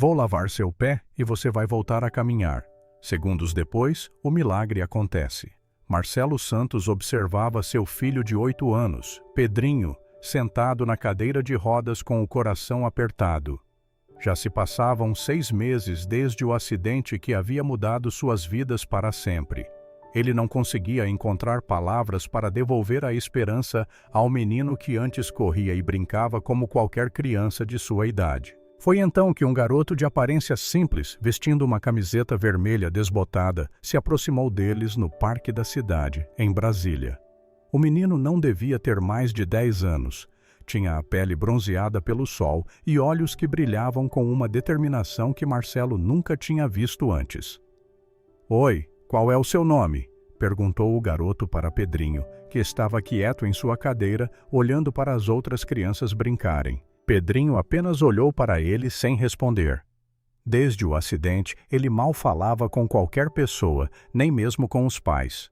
Vou lavar seu pé e você vai voltar a caminhar. Segundos depois, o milagre acontece. Marcelo Santos observava seu filho de 8 anos, Pedrinho, sentado na cadeira de rodas com o coração apertado. Já se passavam 6 meses desde o acidente que havia mudado suas vidas para sempre. Ele não conseguia encontrar palavras para devolver a esperança ao menino que antes corria e brincava como qualquer criança de sua idade. Foi então que um garoto de aparência simples, vestindo uma camiseta vermelha desbotada, se aproximou deles no parque da cidade, em Brasília. O menino não devia ter mais de 10 anos. Tinha a pele bronzeada pelo sol e olhos que brilhavam com uma determinação que Marcelo nunca tinha visto antes. "Oi, qual é o seu nome?" perguntou o garoto para Pedrinho, que estava quieto em sua cadeira, olhando para as outras crianças brincarem. Pedrinho apenas olhou para ele sem responder. Desde o acidente, ele mal falava com qualquer pessoa, nem mesmo com os pais.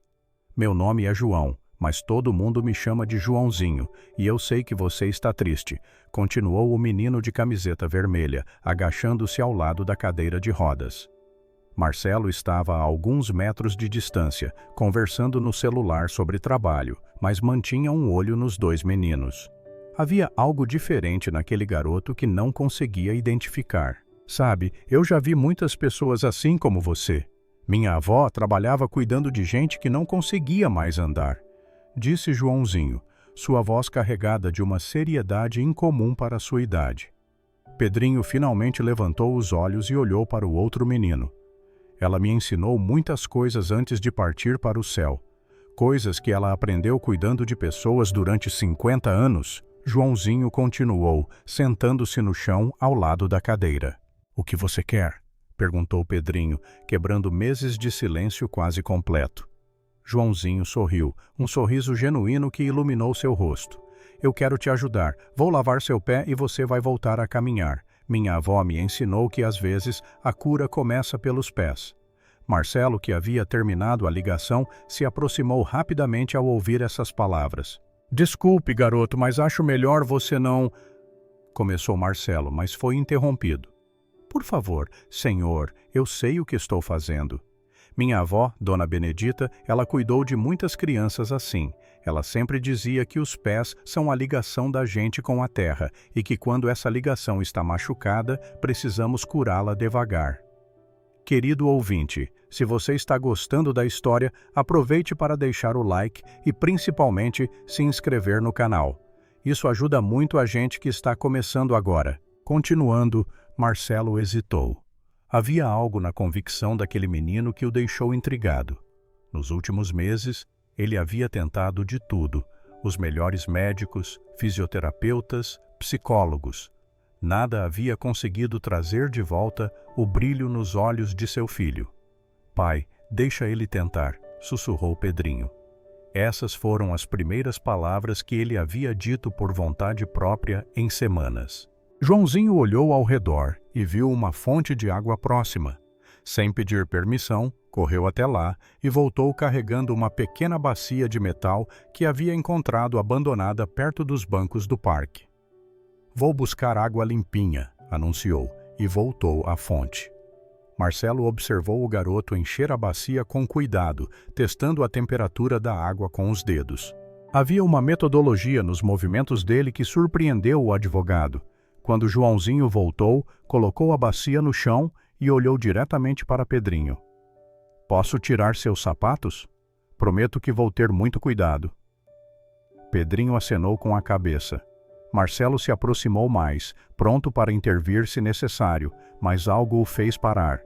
"Meu nome é João, mas todo mundo me chama de Joãozinho, e eu sei que você está triste", continuou o menino de camiseta vermelha, agachando-se ao lado da cadeira de rodas. Marcelo estava a alguns metros de distância, conversando no celular sobre trabalho, mas mantinha um olho nos 2 meninos. Havia algo diferente naquele garoto que não conseguia identificar. "Sabe, eu já vi muitas pessoas assim como você. Minha avó trabalhava cuidando de gente que não conseguia mais andar", disse Joãozinho, sua voz carregada de uma seriedade incomum para sua idade. Pedrinho finalmente levantou os olhos e olhou para o outro menino. "Ela me ensinou muitas coisas antes de partir para o céu. Coisas que ela aprendeu cuidando de pessoas durante 50 anos. Joãozinho continuou, sentando-se no chão ao lado da cadeira. "O que você quer?" perguntou Pedrinho, quebrando meses de silêncio quase completo. Joãozinho sorriu, um sorriso genuíno que iluminou seu rosto. "Eu quero te ajudar. Vou lavar seu pé e você vai voltar a caminhar. Minha avó me ensinou que às vezes a cura começa pelos pés." Marcelo, que havia terminado a ligação, se aproximou rapidamente ao ouvir essas palavras. "Desculpe, garoto, mas acho melhor você não..." começou Marcelo, mas foi interrompido. "Por favor, senhor, eu sei o que estou fazendo. Minha avó, Dona Benedita, ela cuidou de muitas crianças assim. Ela sempre dizia que os pés são a ligação da gente com a terra e que quando essa ligação está machucada, precisamos curá-la devagar. Querido ouvinte, se você está gostando da história, aproveite para deixar o like e principalmente se inscrever no canal. Isso ajuda muito a gente que está começando agora." Continuando, Marcelo hesitou. Havia algo na convicção daquele menino que o deixou intrigado. Nos últimos meses, ele havia tentado de tudo: os melhores médicos, fisioterapeutas, psicólogos. Nada havia conseguido trazer de volta o brilho nos olhos de seu filho. "Pai, deixa ele tentar", sussurrou Pedrinho. Essas foram as primeiras palavras que ele havia dito por vontade própria em semanas. Joãozinho olhou ao redor e viu uma fonte de água próxima. Sem pedir permissão, correu até lá e voltou carregando uma pequena bacia de metal que havia encontrado abandonada perto dos bancos do parque. "Vou buscar água limpinha", anunciou, e voltou à fonte. Marcelo observou o garoto encher a bacia com cuidado, testando a temperatura da água com os dedos. Havia uma metodologia nos movimentos dele que surpreendeu o advogado. Quando Joãozinho voltou, colocou a bacia no chão e olhou diretamente para Pedrinho. "Posso tirar seus sapatos? Prometo que vou ter muito cuidado." Pedrinho acenou com a cabeça. Marcelo se aproximou mais, pronto para intervir se necessário, mas algo o fez parar.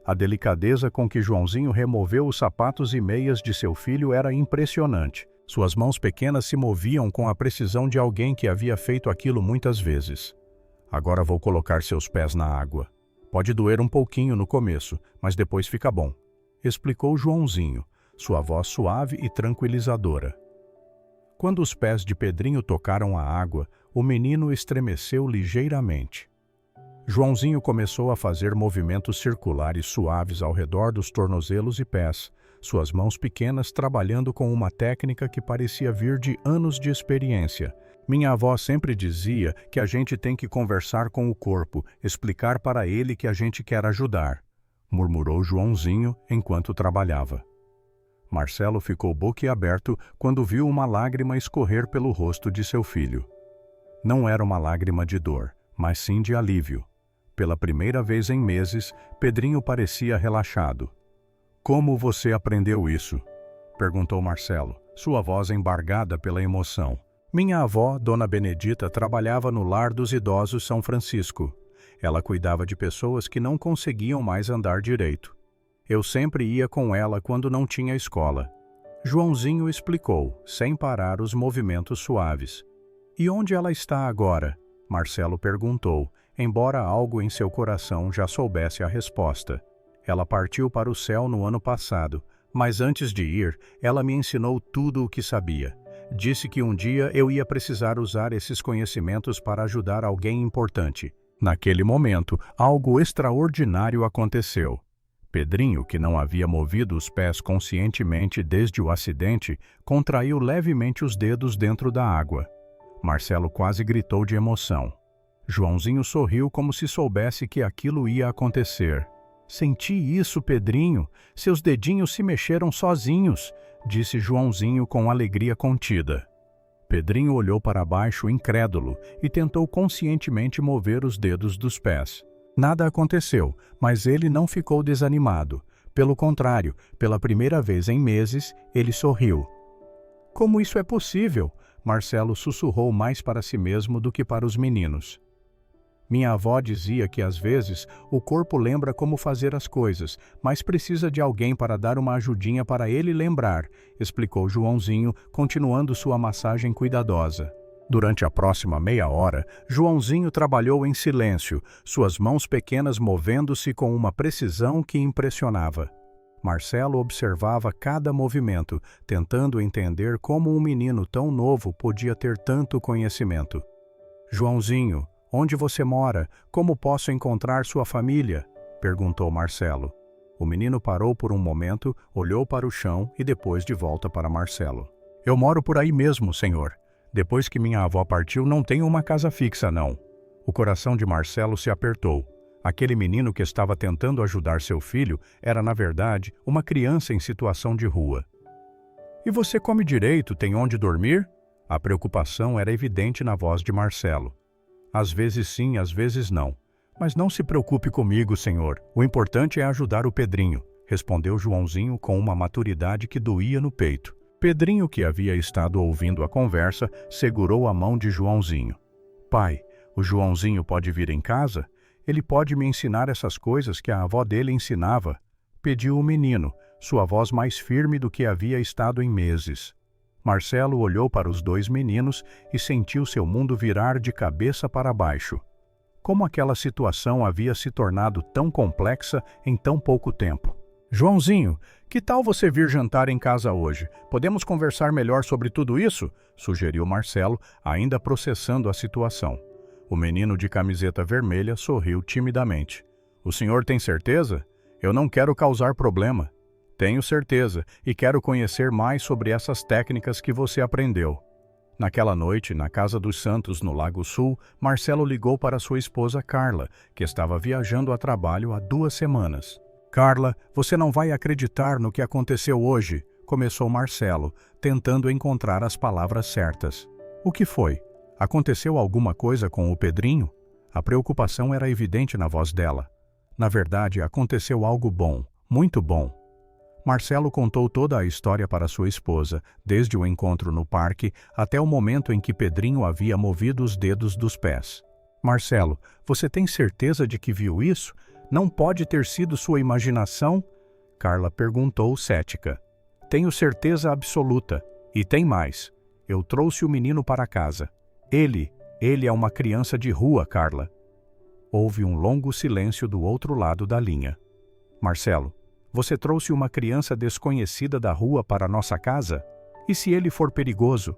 A delicadeza com que Joãozinho removeu os sapatos e meias de seu filho era impressionante. Suas mãos pequenas se moviam com a precisão de alguém que havia feito aquilo muitas vezes. "Agora vou colocar seus pés na água. Pode doer um pouquinho no começo, mas depois fica bom", explicou Joãozinho, sua voz suave e tranquilizadora. Quando os pés de Pedrinho tocaram a água, o menino estremeceu ligeiramente. Joãozinho começou a fazer movimentos circulares suaves ao redor dos tornozelos e pés, suas mãos pequenas trabalhando com uma técnica que parecia vir de anos de experiência. Minha avó sempre dizia que a gente tem que conversar com o corpo, explicar para ele que a gente quer ajudar, murmurou Joãozinho enquanto trabalhava. Marcelo ficou boquiaberto quando viu uma lágrima escorrer pelo rosto de seu filho. Não era uma lágrima de dor, mas sim de alívio. Pela primeira vez em meses, Pedrinho parecia relaxado. Como você aprendeu isso? Perguntou Marcelo, sua voz embargada pela emoção. Minha avó, Dona Benedita, trabalhava no Lar dos Idosos São Francisco. Ela cuidava de pessoas que não conseguiam mais andar direito. Eu sempre ia com ela quando não tinha escola. Joãozinho explicou, sem parar os movimentos suaves. E onde ela está agora? Marcelo perguntou, embora algo em seu coração já soubesse a resposta. Ela partiu para o céu no ano passado, mas antes de ir, ela me ensinou tudo o que sabia. Disse que um dia eu ia precisar usar esses conhecimentos para ajudar alguém importante. Naquele momento, algo extraordinário aconteceu. Pedrinho, que não havia movido os pés conscientemente desde o acidente, contraiu levemente os dedos dentro da água. Marcelo quase gritou de emoção. Joãozinho sorriu como se soubesse que aquilo ia acontecer. Senti isso, Pedrinho. Seus dedinhos se mexeram sozinhos, disse Joãozinho com alegria contida. Pedrinho olhou para baixo incrédulo e tentou conscientemente mover os dedos dos pés. Nada aconteceu, mas ele não ficou desanimado. Pelo contrário, pela primeira vez em meses, ele sorriu. Como isso é possível? Marcelo sussurrou mais para si mesmo do que para os meninos. Minha avó dizia que às vezes o corpo lembra como fazer as coisas, mas precisa de alguém para dar uma ajudinha para ele lembrar, explicou Joãozinho, continuando sua massagem cuidadosa. Durante a próxima meia hora, Joãozinho trabalhou em silêncio, suas mãos pequenas movendo-se com uma precisão que impressionava. Marcelo observava cada movimento, tentando entender como um menino tão novo podia ter tanto conhecimento. Joãozinho, onde você mora? Como posso encontrar sua família? Perguntou Marcelo. O menino parou por um momento, olhou para o chão e depois de volta para Marcelo. Eu moro por aí mesmo, senhor. Depois que minha avó partiu, não tenho uma casa fixa, não. O coração de Marcelo se apertou. Aquele menino que estava tentando ajudar seu filho era, na verdade, uma criança em situação de rua. E você come direito, tem onde dormir? A preocupação era evidente na voz de Marcelo. Às vezes sim, às vezes não. Mas não se preocupe comigo, senhor. O importante é ajudar o Pedrinho, respondeu Joãozinho com uma maturidade que doía no peito. Pedrinho, que havia estado ouvindo a conversa, segurou a mão de Joãozinho. Pai, o Joãozinho pode vir em casa? Ele pode me ensinar essas coisas que a avó dele ensinava? Pediu o menino, sua voz mais firme do que havia estado em meses. Marcelo olhou para os dois meninos e sentiu seu mundo virar de cabeça para baixo. Como aquela situação havia se tornado tão complexa em tão pouco tempo. Joãozinho, que tal você vir jantar em casa hoje? Podemos conversar melhor sobre tudo isso? Sugeriu Marcelo, ainda processando a situação. O menino de camiseta vermelha sorriu timidamente. O senhor tem certeza? Eu não quero causar problema. Tenho certeza e quero conhecer mais sobre essas técnicas que você aprendeu. Naquela noite, na casa dos Santos, no Lago Sul, Marcelo ligou para sua esposa Carla, que estava viajando a trabalho há 2 semanas. Carla, você não vai acreditar no que aconteceu hoje, começou Marcelo, tentando encontrar as palavras certas. O que foi? Aconteceu alguma coisa com o Pedrinho? A preocupação era evidente na voz dela. Na verdade, aconteceu algo bom, muito bom. Marcelo contou toda a história para sua esposa, desde o encontro no parque até o momento em que Pedrinho havia movido os dedos dos pés. Marcelo, você tem certeza de que viu isso? Não pode ter sido sua imaginação? Carla perguntou cética. Tenho certeza absoluta. E tem mais. Eu trouxe o menino para casa. Ele é uma criança de rua, Carla. Houve um longo silêncio do outro lado da linha. Marcelo, você trouxe uma criança desconhecida da rua para nossa casa? E se ele for perigoso?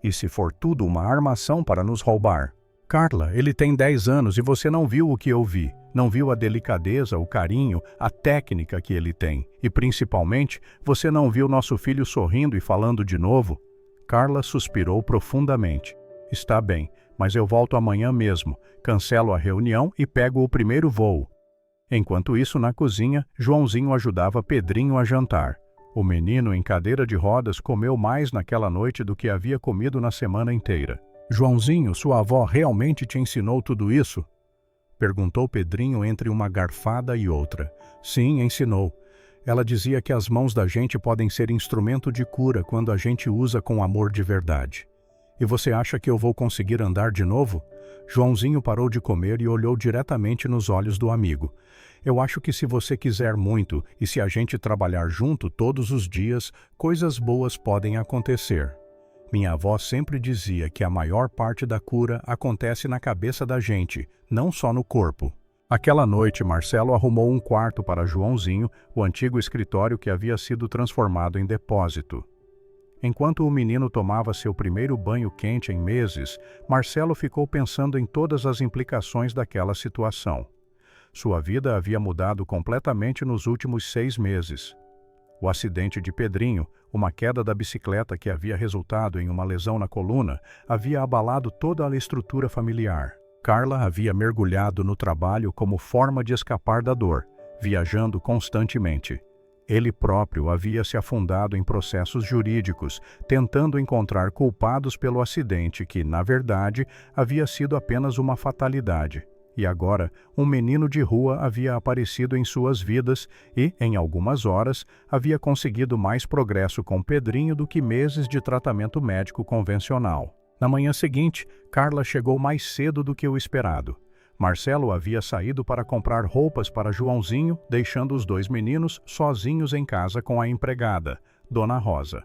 E se for tudo uma armação para nos roubar? Carla, ele tem 10 anos e você não viu o que eu vi. Não viu a delicadeza, o carinho, a técnica que ele tem. E principalmente, você não viu nosso filho sorrindo e falando de novo? Carla suspirou profundamente. Está bem, mas eu volto amanhã mesmo, cancelo a reunião e pego o primeiro voo. Enquanto isso, na cozinha, Joãozinho ajudava Pedrinho a jantar. O menino em cadeira de rodas comeu mais naquela noite do que havia comido na semana inteira. Joãozinho, sua avó realmente te ensinou tudo isso? Perguntou Pedrinho entre uma garfada e outra. Sim, ensinou. Ela dizia que as mãos da gente podem ser instrumento de cura quando a gente usa com amor de verdade. E você acha que eu vou conseguir andar de novo? Joãozinho parou de comer e olhou diretamente nos olhos do amigo. Eu acho que se você quiser muito e se a gente trabalhar junto todos os dias, coisas boas podem acontecer. Minha avó sempre dizia que a maior parte da cura acontece na cabeça da gente, não só no corpo. Aquela noite, Marcelo arrumou um quarto para Joãozinho, o antigo escritório que havia sido transformado em depósito. Enquanto o menino tomava seu primeiro banho quente em meses, Marcelo ficou pensando em todas as implicações daquela situação. Sua vida havia mudado completamente nos últimos 6 meses. O acidente de Pedrinho, uma queda da bicicleta que havia resultado em uma lesão na coluna, havia abalado toda a estrutura familiar. Carla havia mergulhado no trabalho como forma de escapar da dor, viajando constantemente. Ele próprio havia se afundado em processos jurídicos, tentando encontrar culpados pelo acidente que, na verdade, havia sido apenas uma fatalidade. E agora, um menino de rua havia aparecido em suas vidas e, em algumas horas, havia conseguido mais progresso com Pedrinho do que meses de tratamento médico convencional. Na manhã seguinte, Carla chegou mais cedo do que o esperado. Marcelo havia saído para comprar roupas para Joãozinho, deixando os 2 meninos sozinhos em casa com a empregada, Dona Rosa.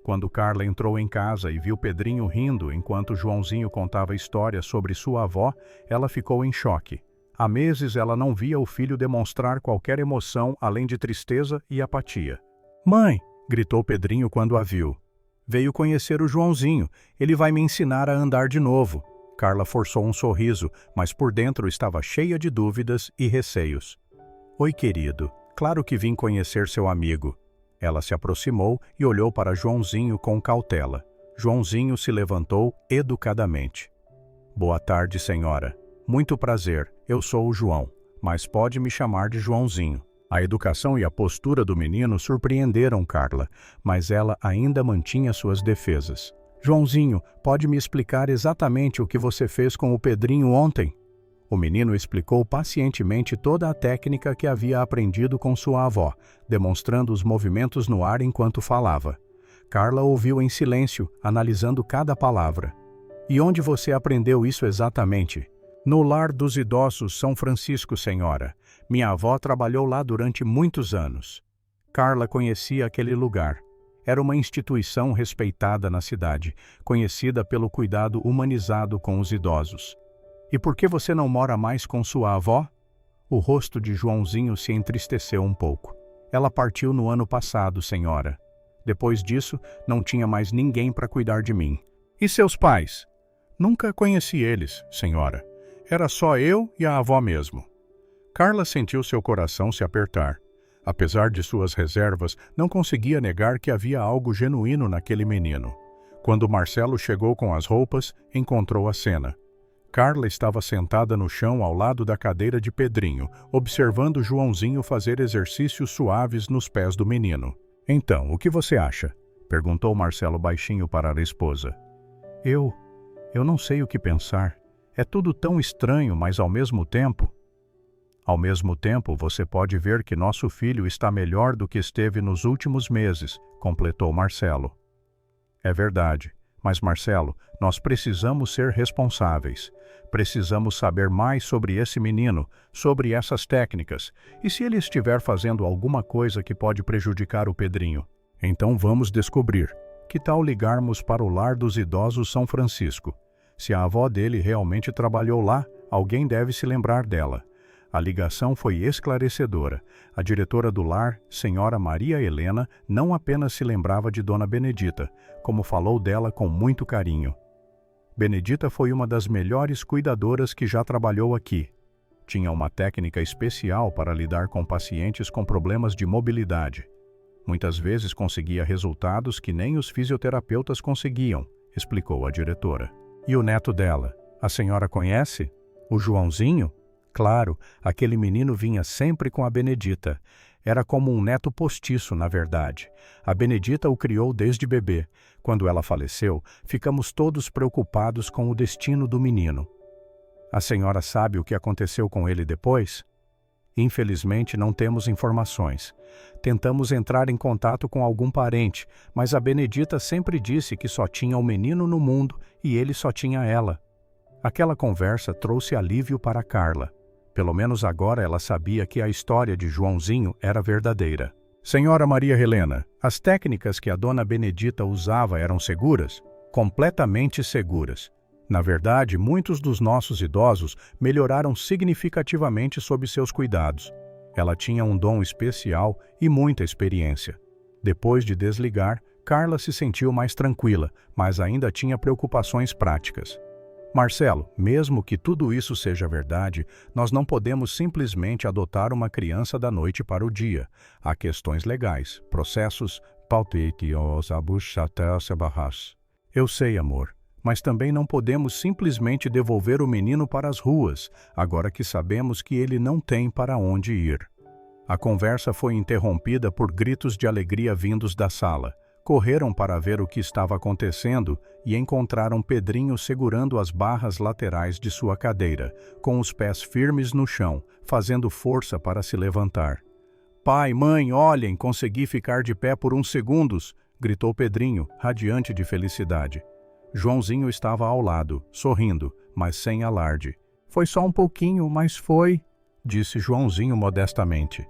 Quando Carla entrou em casa e viu Pedrinho rindo enquanto Joãozinho contava histórias sobre sua avó, ela ficou em choque. Há meses ela não via o filho demonstrar qualquer emoção além de tristeza e apatia. "Mãe!" gritou Pedrinho quando a viu. "Veio conhecer o Joãozinho. Ele vai me ensinar a andar de novo." Carla forçou um sorriso, mas por dentro estava cheia de dúvidas e receios. "Oi, querido. Claro que vim conhecer seu amigo." Ela se aproximou e olhou para Joãozinho com cautela. Joãozinho se levantou educadamente. "Boa tarde, senhora. Muito prazer. Eu sou o João, mas pode me chamar de Joãozinho." A educação e a postura do menino surpreenderam Carla, mas ela ainda mantinha suas defesas. "Joãozinho, pode me explicar exatamente o que você fez com o Pedrinho ontem?" O menino explicou pacientemente toda a técnica que havia aprendido com sua avó, demonstrando os movimentos no ar enquanto falava. Carla ouviu em silêncio, analisando cada palavra. "E onde você aprendeu isso exatamente?" "No Lar dos Idosos São Francisco, senhora. Minha avó trabalhou lá durante muitos anos." Carla conhecia aquele lugar. Era uma instituição respeitada na cidade, conhecida pelo cuidado humanizado com os idosos. "E por que você não mora mais com sua avó?" O rosto de Joãozinho se entristeceu um pouco. "Ela partiu no ano passado, senhora. Depois disso, não tinha mais ninguém para cuidar de mim." "E seus pais?" "Nunca conheci eles, senhora. Era só eu e a avó mesmo." Carla sentiu seu coração se apertar. Apesar de suas reservas, não conseguia negar que havia algo genuíno naquele menino. Quando Marcelo chegou com as roupas, encontrou a cena. Carla estava sentada no chão ao lado da cadeira de Pedrinho, observando Joãozinho fazer exercícios suaves nos pés do menino. "Então, o que você acha?" perguntou Marcelo baixinho para a esposa. Eu não sei o que pensar. É tudo tão estranho, mas ao mesmo tempo... Ao mesmo tempo, você pode ver que nosso filho está melhor do que esteve nos últimos meses, completou Marcelo. É verdade, mas Marcelo, nós precisamos ser responsáveis. Precisamos saber mais sobre esse menino, sobre essas técnicas, e se ele estiver fazendo alguma coisa que pode prejudicar o Pedrinho. Então vamos descobrir. Que tal ligarmos para o Lar dos Idosos São Francisco? Se a avó dele realmente trabalhou lá, alguém deve se lembrar dela. A ligação foi esclarecedora. A diretora do lar, senhora Maria Helena, não apenas se lembrava de Dona Benedita, como falou dela com muito carinho. Benedita foi uma das melhores cuidadoras que já trabalhou aqui. Tinha uma técnica especial para lidar com pacientes com problemas de mobilidade. Muitas vezes conseguia resultados que nem os fisioterapeutas conseguiam, explicou a diretora. E o neto dela? A senhora conhece? O Joãozinho? Claro, aquele menino vinha sempre com a Benedita. Era como um neto postiço, na verdade. A Benedita o criou desde bebê. Quando ela faleceu, ficamos todos preocupados com o destino do menino. A senhora sabe o que aconteceu com ele depois? Infelizmente, não temos informações. Tentamos entrar em contato com algum parente, mas a Benedita sempre disse que só tinha o menino no mundo e ele só tinha ela. Aquela conversa trouxe alívio para Carla. Pelo menos agora ela sabia que a história de Joãozinho era verdadeira. Senhora Maria Helena, as técnicas que a dona Benedita usava eram seguras? Completamente seguras. Na verdade, muitos dos nossos idosos melhoraram significativamente sob seus cuidados. Ela tinha um dom especial e muita experiência. Depois de desligar, Carla se sentiu mais tranquila, mas ainda tinha preocupações práticas. Marcelo, mesmo que tudo isso seja verdade, nós não podemos simplesmente adotar uma criança da noite para o dia. Há questões legais, processos, Eu sei, amor, mas também não podemos simplesmente devolver o menino para as ruas, agora que sabemos que ele não tem para onde ir. A conversa foi interrompida por gritos de alegria vindos da sala. Correram para ver o que estava acontecendo e encontraram Pedrinho segurando as barras laterais de sua cadeira, com os pés firmes no chão, fazendo força para se levantar. Pai, mãe, olhem, consegui ficar de pé por uns segundos, gritou Pedrinho, radiante de felicidade. Joãozinho estava ao lado, sorrindo, mas sem alarde. Foi só um pouquinho, mas foi, disse Joãozinho modestamente.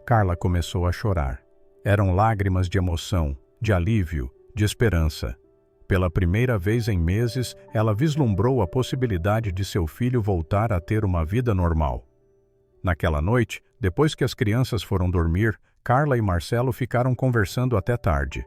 Carla começou a chorar. Eram lágrimas de emoção, de alívio, de esperança. Pela primeira vez em meses, ela vislumbrou a possibilidade de seu filho voltar a ter uma vida normal. Naquela noite, depois que as crianças foram dormir, Carla e Marcelo ficaram conversando até tarde.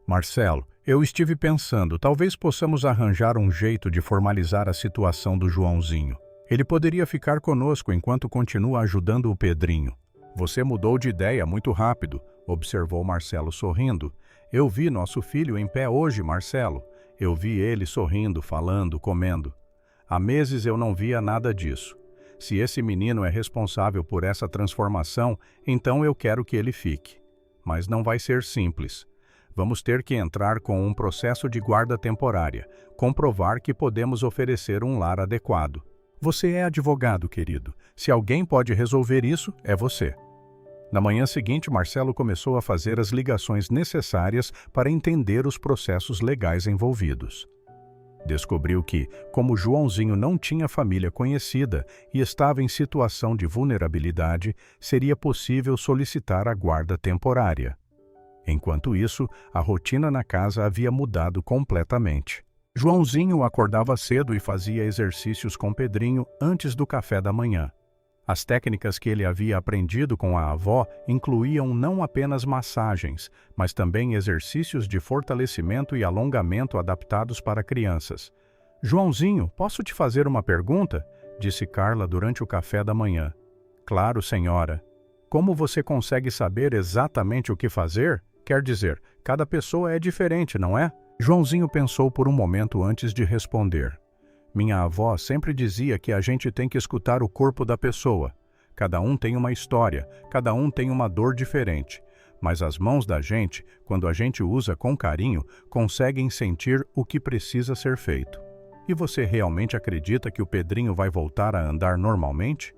Marcelo, eu estive pensando, talvez possamos arranjar um jeito de formalizar a situação do Joãozinho. Ele poderia ficar conosco enquanto continua ajudando o Pedrinho. Você mudou de ideia muito rápido, observou Marcelo sorrindo. Eu vi nosso filho em pé hoje, Marcelo. Eu vi ele sorrindo, falando, comendo. Há meses eu não via nada disso. Se esse menino é responsável por essa transformação, então eu quero que ele fique. Mas não vai ser simples. Vamos ter que entrar com um processo de guarda temporária, comprovar que podemos oferecer um lar adequado. Você é advogado, querido. Se alguém pode resolver isso, é você. Na manhã seguinte, Marcelo começou a fazer as ligações necessárias para entender os processos legais envolvidos. Descobriu que, como Joãozinho não tinha família conhecida e estava em situação de vulnerabilidade, seria possível solicitar a guarda temporária. Enquanto isso, a rotina na casa havia mudado completamente. Joãozinho acordava cedo e fazia exercícios com Pedrinho antes do café da manhã. As técnicas que ele havia aprendido com a avó incluíam não apenas massagens, mas também exercícios de fortalecimento e alongamento adaptados para crianças. Joãozinho, posso te fazer uma pergunta? Disse Carla durante o café da manhã. Claro, senhora. Como você consegue saber exatamente o que fazer? Quer dizer, cada pessoa é diferente, não é? Joãozinho pensou por um momento antes de responder. Minha avó sempre dizia que a gente tem que escutar o corpo da pessoa. Cada um tem uma história, cada um tem uma dor diferente. Mas as mãos da gente, quando a gente usa com carinho, conseguem sentir o que precisa ser feito. E você realmente acredita que o Pedrinho vai voltar a andar normalmente?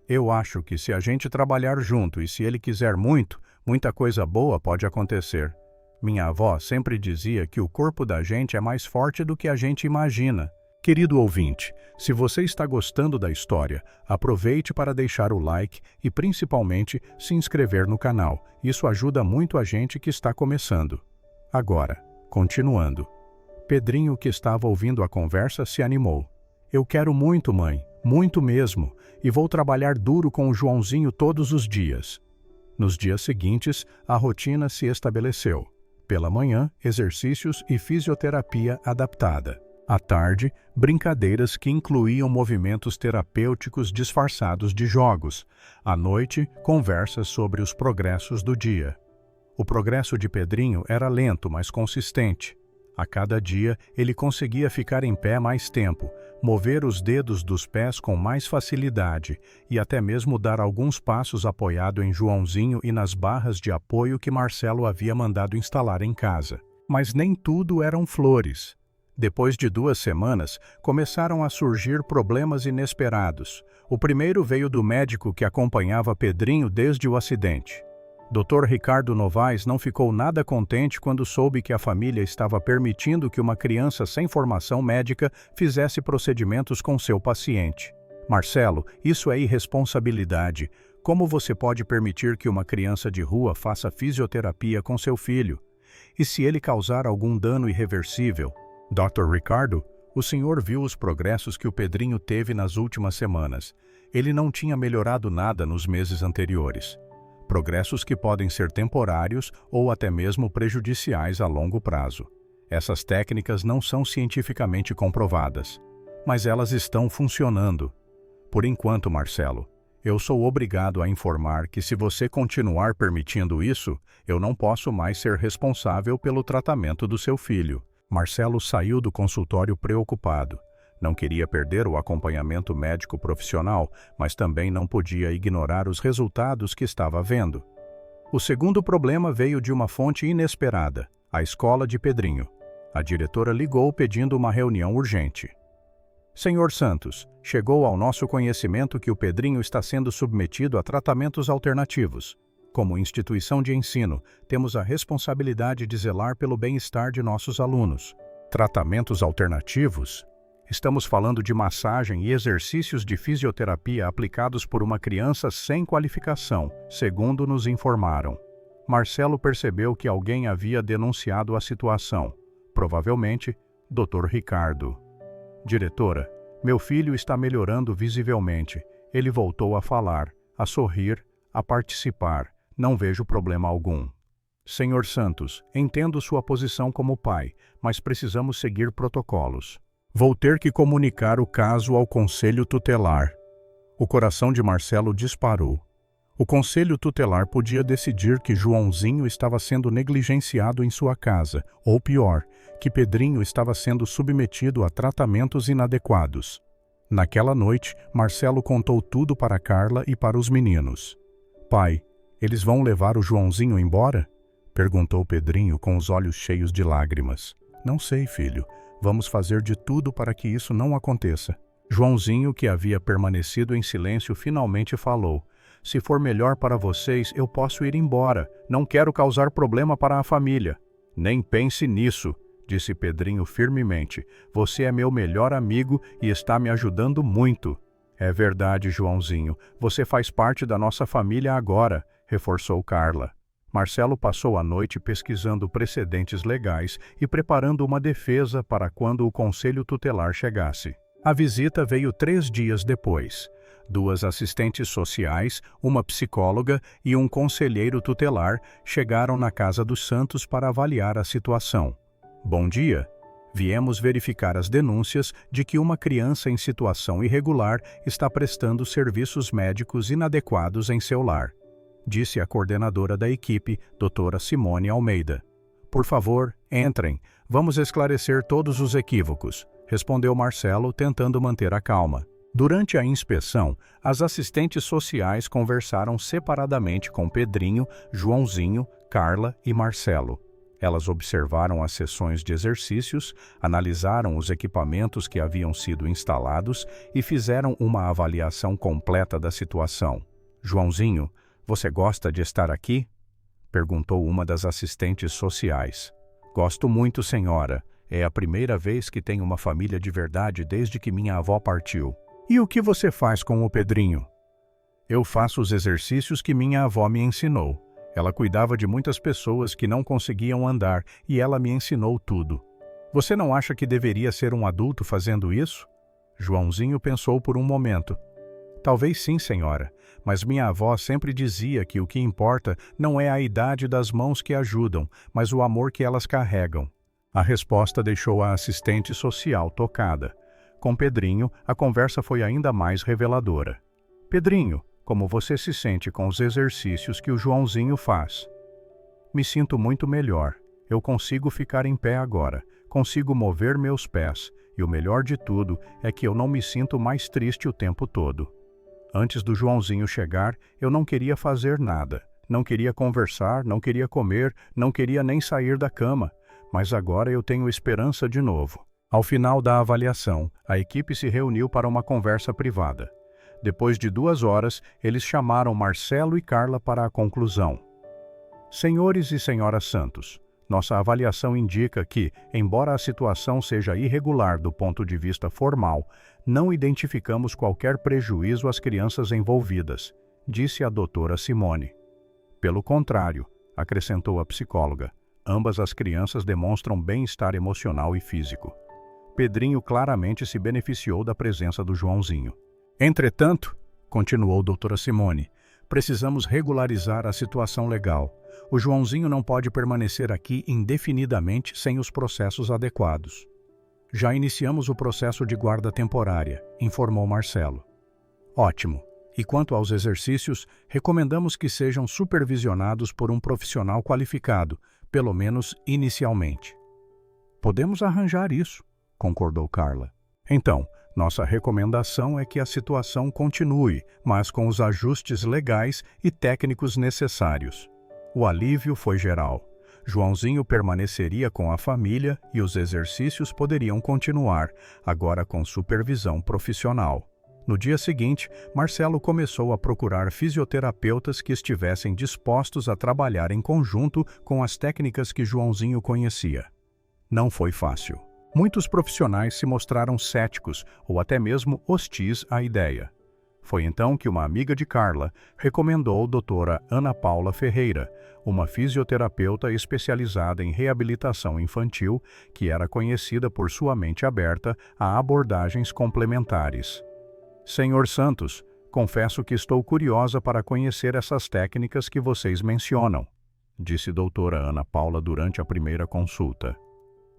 Eu acho que se a gente trabalhar junto e se ele quiser muito, muita coisa boa pode acontecer. Minha avó sempre dizia que o corpo da gente é mais forte do que a gente imagina. Querido ouvinte, se você está gostando da história, aproveite para deixar o like e, principalmente, se inscrever no canal. Isso ajuda muito a gente que está começando. Agora, continuando. Pedrinho, que estava ouvindo a conversa, se animou. Eu quero muito, mãe, muito mesmo, e vou trabalhar duro com o Joãozinho todos os dias. Nos dias seguintes, a rotina se estabeleceu. Pela manhã, exercícios e fisioterapia adaptada. À tarde, brincadeiras que incluíam movimentos terapêuticos disfarçados de jogos. À noite, conversas sobre os progressos do dia. O progresso de Pedrinho era lento, mas consistente. A cada dia, ele conseguia ficar em pé mais tempo, mover os dedos dos pés com mais facilidade e até mesmo dar alguns passos apoiado em Joãozinho e nas barras de apoio que Marcelo havia mandado instalar em casa. Mas nem tudo eram flores. Depois de 2 semanas, começaram a surgir problemas inesperados. O primeiro veio do médico que acompanhava Pedrinho desde o acidente. Dr. Ricardo Novaes não ficou nada contente quando soube que a família estava permitindo que uma criança sem formação médica fizesse procedimentos com seu paciente. Marcelo, isso é irresponsabilidade. Como você pode permitir que uma criança de rua faça fisioterapia com seu filho? E se ele causar algum dano irreversível? Dr. Ricardo, o senhor viu os progressos que o Pedrinho teve nas últimas semanas. Ele não tinha melhorado nada nos meses anteriores. Progressos que podem ser temporários ou até mesmo prejudiciais a longo prazo. Essas técnicas não são cientificamente comprovadas, mas elas estão funcionando. Por enquanto, Marcelo, eu sou obrigado a informar que se você continuar permitindo isso, eu não posso mais ser responsável pelo tratamento do seu filho. Marcelo saiu do consultório preocupado. Não queria perder o acompanhamento médico profissional, mas também não podia ignorar os resultados que estava vendo. O segundo problema veio de uma fonte inesperada, a escola de Pedrinho. A diretora ligou pedindo uma reunião urgente. Senhor Santos, chegou ao nosso conhecimento que o Pedrinho está sendo submetido a tratamentos alternativos. Como instituição de ensino, temos a responsabilidade de zelar pelo bem-estar de nossos alunos. Tratamentos alternativos? Estamos falando de massagem e exercícios de fisioterapia aplicados por uma criança sem qualificação, segundo nos informaram. Marcelo percebeu que alguém havia denunciado a situação. Provavelmente, Dr. Ricardo. Diretora, meu filho está melhorando visivelmente. Ele voltou a falar, a sorrir, a participar. Não vejo problema algum. Senhor Santos, entendo sua posição como pai, mas precisamos seguir protocolos. Vou ter que comunicar o caso ao Conselho Tutelar. O coração de Marcelo disparou. O Conselho Tutelar podia decidir que Joãozinho estava sendo negligenciado em sua casa, ou pior, que Pedrinho estava sendo submetido a tratamentos inadequados. Naquela noite, Marcelo contou tudo para Carla e para os meninos. Pai, eles vão levar o Joãozinho embora? Perguntou Pedrinho com os olhos cheios de lágrimas. Não sei, filho. Vamos fazer de tudo para que isso não aconteça. Joãozinho, que havia permanecido em silêncio, finalmente falou. Se for melhor para vocês, eu posso ir embora. Não quero causar problema para a família. Nem pense nisso, disse Pedrinho firmemente. Você é meu melhor amigo e está me ajudando muito. É verdade, Joãozinho. Você faz parte da nossa família agora, reforçou Carla. Marcelo passou a noite pesquisando precedentes legais e preparando uma defesa para quando o Conselho Tutelar chegasse. A visita veio 3 dias depois. 2 assistentes sociais, uma psicóloga e um conselheiro tutelar chegaram na casa dos Santos para avaliar a situação. Bom dia. Viemos verificar as denúncias de que uma criança em situação irregular está prestando serviços médicos inadequados em seu lar, disse a coordenadora da equipe, doutora Simone Almeida. Por favor, entrem. Vamos esclarecer todos os equívocos, respondeu Marcelo, tentando manter a calma. Durante a inspeção, as assistentes sociais conversaram separadamente com Pedrinho, Joãozinho, Carla e Marcelo. Elas observaram as sessões de exercícios, analisaram os equipamentos que haviam sido instalados e fizeram uma avaliação completa da situação. Joãozinho, você gosta de estar aqui? Perguntou uma das assistentes sociais. Gosto muito, senhora. É a primeira vez que tenho uma família de verdade desde que minha avó partiu. E o que você faz com o Pedrinho? Eu faço os exercícios que minha avó me ensinou. Ela cuidava de muitas pessoas que não conseguiam andar e ela me ensinou tudo. Você não acha que deveria ser um adulto fazendo isso? Joãozinho pensou por um momento. Talvez sim, senhora, mas minha avó sempre dizia que o que importa não é a idade das mãos que ajudam, mas o amor que elas carregam. A resposta deixou a assistente social tocada. Com Pedrinho, a conversa foi ainda mais reveladora. Pedrinho, como você se sente com os exercícios que o Joãozinho faz? Me sinto muito melhor. Eu consigo ficar em pé agora. consigo mover meus pés, e o melhor de tudo é que eu não me sinto mais triste o tempo todo. Antes do Joãozinho chegar, eu não queria fazer nada. Não queria conversar, não queria comer, não queria nem sair da cama. Mas agora eu tenho esperança de novo. Ao final da avaliação, a equipe se reuniu para uma conversa privada. Depois de 2 horas, eles chamaram Marcelo e Carla para a conclusão. Senhores e senhoras Santos, nossa avaliação indica que, embora a situação seja irregular do ponto de vista formal, não identificamos qualquer prejuízo às crianças envolvidas, disse a doutora Simone. Pelo contrário, acrescentou a psicóloga, ambas as crianças demonstram bem-estar emocional e físico. Pedrinho claramente se beneficiou da presença do Joãozinho. Entretanto, continuou doutora Simone, precisamos regularizar a situação legal. O Joãozinho não pode permanecer aqui indefinidamente sem os processos adequados. Já iniciamos o processo de guarda temporária, informou Marcelo. Ótimo. E quanto aos exercícios, recomendamos que sejam supervisionados por um profissional qualificado, pelo menos inicialmente. Podemos arranjar isso, concordou Carla. Então, nossa recomendação é que a situação continue, mas com os ajustes legais e técnicos necessários. O alívio foi geral. Joãozinho permaneceria com a família e os exercícios poderiam continuar, agora com supervisão profissional. No dia seguinte, Marcelo começou a procurar fisioterapeutas que estivessem dispostos a trabalhar em conjunto com as técnicas que Joãozinho conhecia. Não foi fácil. Muitos profissionais se mostraram céticos ou até mesmo hostis à ideia. Foi então que uma amiga de Carla recomendou a doutora Ana Paula Ferreira, uma fisioterapeuta especializada em reabilitação infantil que era conhecida por sua mente aberta a abordagens complementares. Senhor Santos, confesso que estou curiosa para conhecer essas técnicas que vocês mencionam, disse doutora Ana Paula durante a primeira consulta.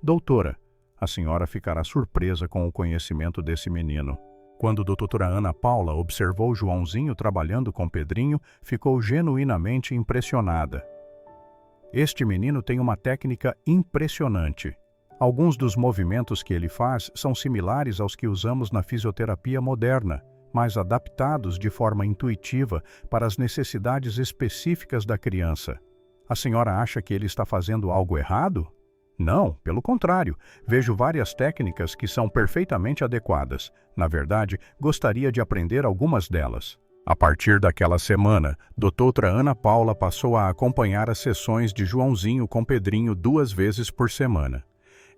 Doutora, a senhora ficará surpresa com o conhecimento desse menino. Quando doutora Ana Paula observou Joãozinho trabalhando com Pedrinho, ficou genuinamente impressionada. Este menino tem uma técnica impressionante. Alguns dos movimentos que ele faz são similares aos que usamos na fisioterapia moderna, mas adaptados de forma intuitiva para as necessidades específicas da criança. A senhora acha que ele está fazendo algo errado? Não, pelo contrário, vejo várias técnicas que são perfeitamente adequadas. Na verdade, gostaria de aprender algumas delas. A partir daquela semana, doutora Ana Paula passou a acompanhar as sessões de Joãozinho com Pedrinho 2 vezes por semana.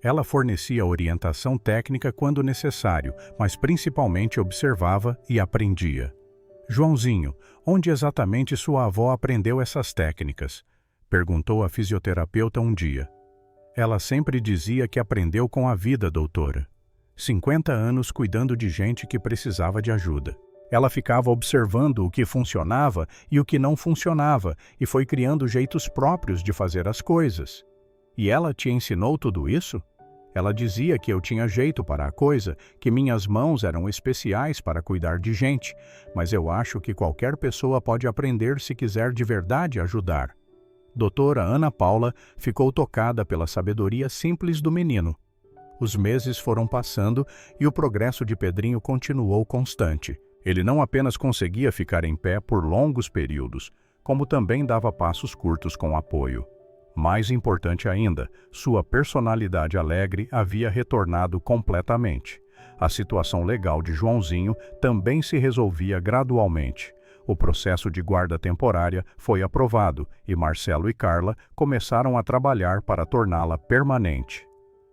Ela fornecia orientação técnica quando necessário, mas principalmente observava e aprendia. Joãozinho, onde exatamente sua avó aprendeu essas técnicas? Perguntou a fisioterapeuta um dia. Ela sempre dizia que aprendeu com a vida, doutora. 50 anos cuidando de gente que precisava de ajuda. Ela ficava observando o que funcionava e o que não funcionava e foi criando jeitos próprios de fazer as coisas. E ela te ensinou tudo isso? Ela dizia que eu tinha jeito para a coisa, que minhas mãos eram especiais para cuidar de gente, mas eu acho que qualquer pessoa pode aprender se quiser de verdade ajudar. Doutora Ana Paula ficou tocada pela sabedoria simples do menino. Os meses foram passando e o progresso de Pedrinho continuou constante. Ele não apenas conseguia ficar em pé por longos períodos, como também dava passos curtos com apoio. Mais importante ainda, sua personalidade alegre havia retornado completamente. A situação legal de Joãozinho também se resolvia gradualmente. O processo de guarda temporária foi aprovado e Marcelo e Carla começaram a trabalhar para torná-la permanente.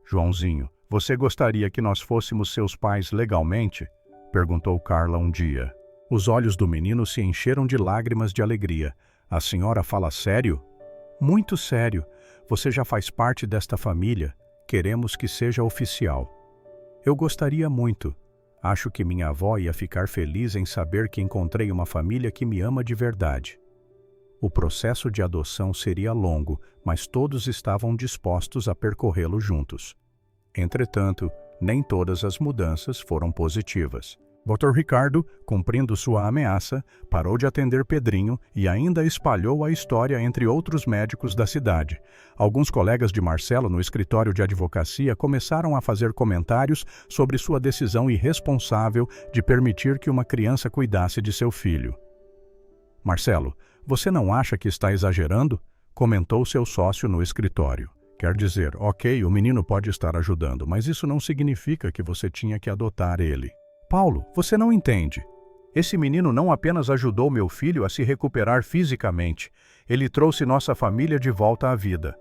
Joãozinho, você gostaria que nós fôssemos seus pais legalmente? Perguntou Carla um dia. Os olhos do menino se encheram de lágrimas de alegria. A senhora fala sério? Muito sério. Você já faz parte desta família. Queremos que seja oficial. Eu gostaria muito. Acho que minha avó ia ficar feliz em saber que encontrei uma família que me ama de verdade. O processo de adoção seria longo, mas todos estavam dispostos a percorrê-lo juntos. Entretanto, nem todas as mudanças foram positivas. Dr. Ricardo, cumprindo sua ameaça, parou de atender Pedrinho e ainda espalhou a história entre outros médicos da cidade. Alguns colegas de Marcelo no escritório de advocacia começaram a fazer comentários sobre sua decisão irresponsável de permitir que uma criança cuidasse de seu filho. Marcelo, você não acha que está exagerando? Comentou seu sócio no escritório. Quer dizer, ok, o menino pode estar ajudando, mas isso não significa que você tinha que adotar ele. Paulo, você não entende. Esse menino não apenas ajudou meu filho a se recuperar fisicamente, ele trouxe nossa família de volta à vida.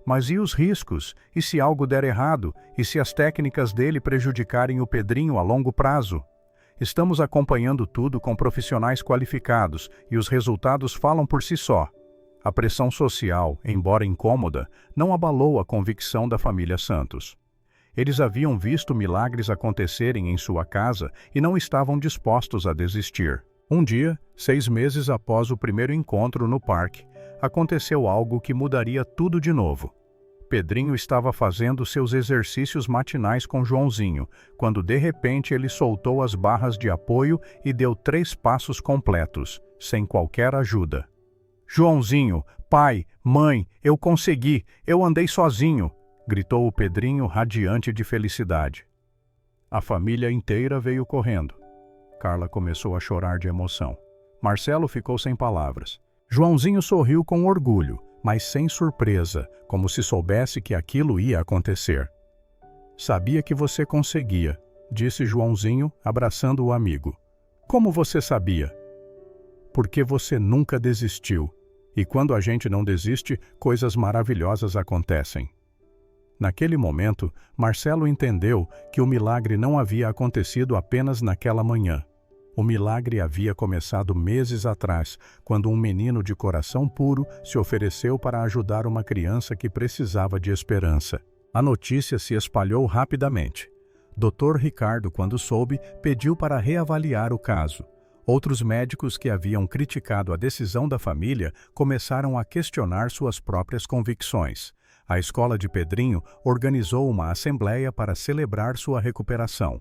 Mas e os riscos? E se algo der errado? E se as técnicas dele prejudicarem o Pedrinho a longo prazo? Estamos acompanhando tudo com profissionais qualificados e os resultados falam por si só. A pressão social, embora incômoda, não abalou a convicção da família Santos. Eles haviam visto milagres acontecerem em sua casa e não estavam dispostos a desistir. Um dia, 6 meses após o primeiro encontro no parque, aconteceu algo que mudaria tudo de novo. Pedrinho estava fazendo seus exercícios matinais com Joãozinho, quando de repente ele soltou as barras de apoio e deu 3 passos completos, sem qualquer ajuda. Joãozinho, pai, mãe, eu consegui, eu andei sozinho, gritou o Pedrinho radiante de felicidade. A família inteira veio correndo. Carla começou a chorar de emoção. Marcelo ficou sem palavras. Joãozinho sorriu com orgulho, mas sem surpresa, como se soubesse que aquilo ia acontecer. Sabia que você conseguia, disse Joãozinho, abraçando o amigo. Como você sabia? Porque você nunca desistiu. E quando a gente não desiste, coisas maravilhosas acontecem. Naquele momento, Marcelo entendeu que o milagre não havia acontecido apenas naquela manhã. O milagre havia começado meses atrás, quando um menino de coração puro se ofereceu para ajudar uma criança que precisava de esperança. A notícia se espalhou rapidamente. Dr. Ricardo, quando soube, pediu para reavaliar o caso. Outros médicos que haviam criticado a decisão da família começaram a questionar suas próprias convicções. A escola de Pedrinho organizou uma assembleia para celebrar sua recuperação.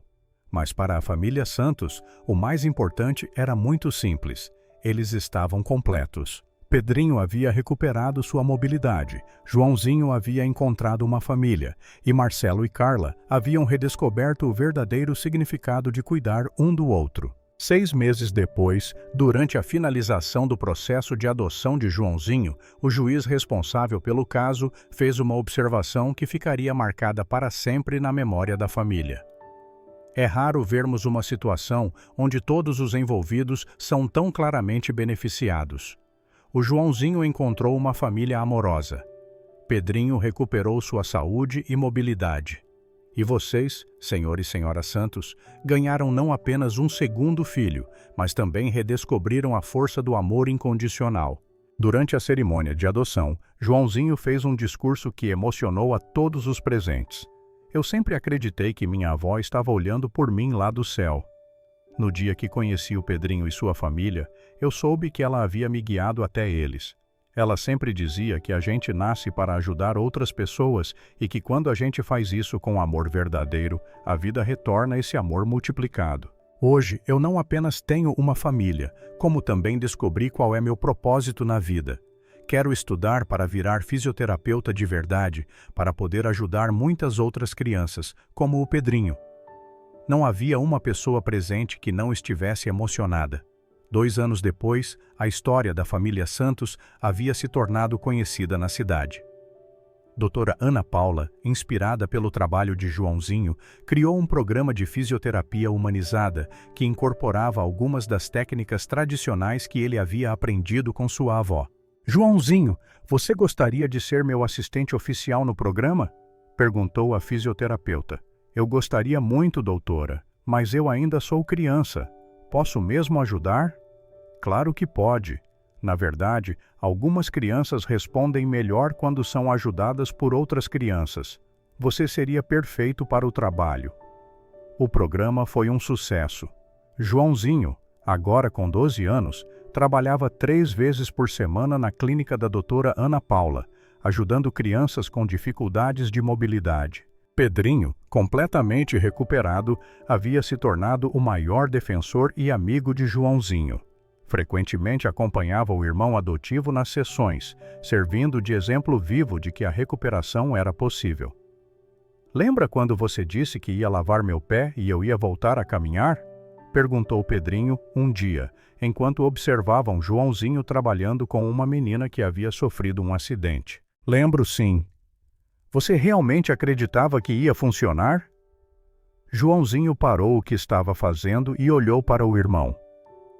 Mas para a família Santos, o mais importante era muito simples. Eles estavam completos. Pedrinho havia recuperado sua mobilidade, Joãozinho havia encontrado uma família, e Marcelo e Carla haviam redescoberto o verdadeiro significado de cuidar um do outro. 6 meses depois, durante a finalização do processo de adoção de Joãozinho, o juiz responsável pelo caso fez uma observação que ficaria marcada para sempre na memória da família. É raro vermos uma situação onde todos os envolvidos são tão claramente beneficiados. O Joãozinho encontrou uma família amorosa. Pedrinho recuperou sua saúde e mobilidade. E vocês, senhor e senhora Santos, ganharam não apenas um segundo filho, mas também redescobriram a força do amor incondicional. Durante a cerimônia de adoção, Joãozinho fez um discurso que emocionou a todos os presentes. Eu sempre acreditei que minha avó estava olhando por mim lá do céu. No dia que conheci o Pedrinho e sua família, eu soube que ela havia me guiado até eles. Ela sempre dizia que a gente nasce para ajudar outras pessoas e que quando a gente faz isso com amor verdadeiro, a vida retorna esse amor multiplicado. Hoje, eu não apenas tenho uma família, como também descobri qual é meu propósito na vida. Quero estudar para virar fisioterapeuta de verdade, para poder ajudar muitas outras crianças, como o Pedrinho. Não havia uma pessoa presente que não estivesse emocionada. 2 anos depois, a história da família Santos havia se tornado conhecida na cidade. Doutora Ana Paula, inspirada pelo trabalho de Joãozinho, criou um programa de fisioterapia humanizada que incorporava algumas das técnicas tradicionais que ele havia aprendido com sua avó. Joãozinho, você gostaria de ser meu assistente oficial no programa? Perguntou a fisioterapeuta. Eu gostaria muito, doutora, mas eu ainda sou criança. Posso mesmo ajudar? Claro que pode. Na verdade, algumas crianças respondem melhor quando são ajudadas por outras crianças. Você seria perfeito para o trabalho. O programa foi um sucesso. Joãozinho, agora com 12 anos, trabalhava 3 vezes por semana na clínica da doutora Ana Paula, ajudando crianças com dificuldades de mobilidade. Pedrinho, completamente recuperado, havia se tornado o maior defensor e amigo de Joãozinho. Frequentemente acompanhava o irmão adotivo nas sessões, servindo de exemplo vivo de que a recuperação era possível. "Lembra quando você disse que ia lavar meu pé e eu ia voltar a caminhar?" perguntou Pedrinho um dia, enquanto observavam Joãozinho trabalhando com uma menina que havia sofrido um acidente. "Lembro, sim. Você realmente acreditava que ia funcionar?" Joãozinho parou o que estava fazendo e olhou para o irmão.